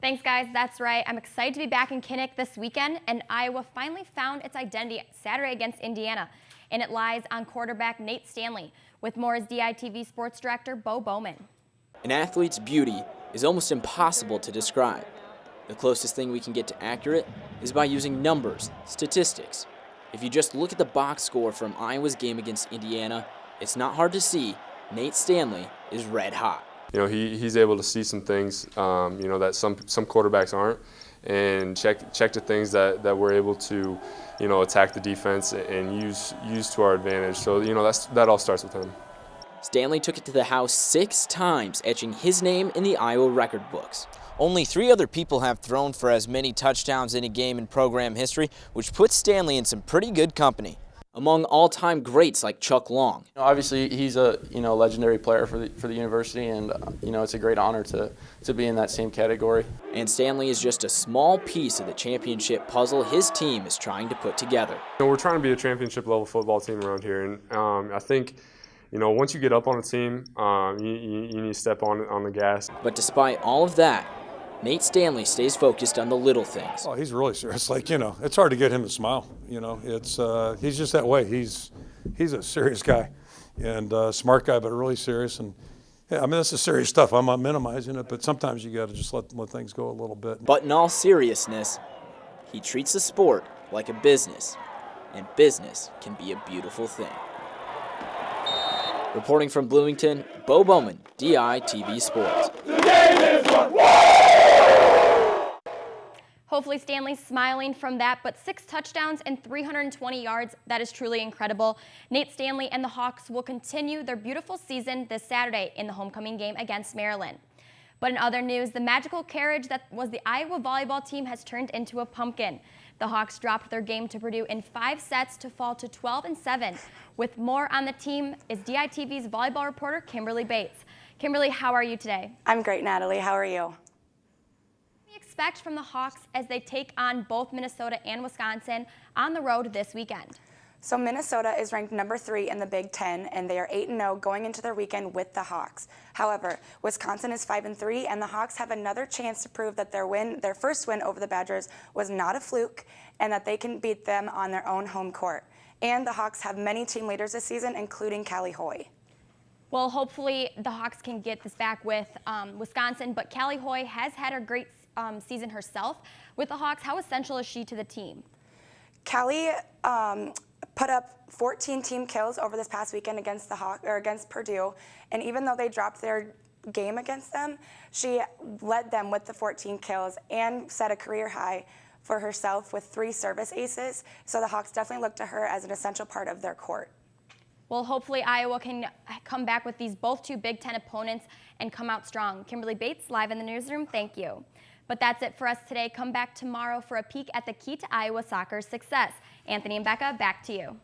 Thanks, guys. That's right. I'm excited to be back in Kinnick this weekend, and Iowa finally found its identity Saturday against Indiana, and it lies on quarterback Nate Stanley. With more is DITV Sports Director Bo Bowman. An athlete's beauty is almost impossible to describe. The closest thing we can get to accurate is by using numbers, statistics. If you just look at the box score from Iowa's game against Indiana, it's not hard to see Nate Stanley is red hot. You know, he's able to see some things, that some quarterbacks aren't, and check the things that we're able to, attack the defense and use to our advantage. So, that all starts with him. Stanley took it to the house 6 times, etching his name in the Iowa record books. Only 3 other people have thrown for as many touchdowns in a game in program history, which puts Stanley in some pretty good company among all-time greats like Chuck Long. Obviously, he's a legendary player for the university, and it's a great honor to be in that same category. And Stanley is just a small piece of the championship puzzle his team is trying to put together. We're trying to be a championship-level football team around here, and I think, once you get up on a team, you need to step on the gas. But despite all of that, Nate Stanley stays focused on the little things. Oh, he's really serious. It's hard to get him to smile. He's just that way. He's a serious guy and a smart guy, but really serious. And yeah, that's the serious stuff. I'm not minimizing it, but sometimes you got to just let things go a little bit. But in all seriousness, he treats the sport like a business, and business can be a beautiful thing. Reporting from Bloomington, Bo Bowman, DITV Sports. Hopefully Stanley's smiling from that, but 6 touchdowns and 320 yards, that is truly incredible. Nate Stanley and the Hawks will continue their beautiful season this Saturday in the homecoming game against Maryland. But in other news, the magical carriage that was the Iowa volleyball team has turned into a pumpkin. The Hawks dropped their game to Purdue in 5 sets to fall to 12-7. With more on the team is DITV's volleyball reporter Kimberly Bates. Kimberly, how are you today? I'm great, Natalie. How are you? Expect from the Hawks as they take on both Minnesota and Wisconsin on the road this weekend? So Minnesota is ranked number 3 in the Big Ten, and they are 8-0 going into their weekend with the Hawks. However, Wisconsin is 5-3, and the Hawks have another chance to prove that their first win over the Badgers was not a fluke, and that they can beat them on their own home court. And the Hawks have many team leaders this season, including Callie Hoy. Well, hopefully the Hawks can get this back with Wisconsin, but Callie Hoy has had a great season herself with the Hawks. How essential is she to the team? Callie put up 14 team kills over this past weekend against against Purdue, and even though they dropped their game against them, she led them with the 14 kills and set a career high for herself with 3 service aces. So the Hawks definitely look to her as an essential part of their court. Well, hopefully Iowa can come back with these both 2 Big Ten opponents and come out strong. Kimberly Bates, live in the newsroom. Thank you. But that's it for us today. Come back tomorrow for a peek at the key to Iowa soccer's success. Anthony and Becca, back to you.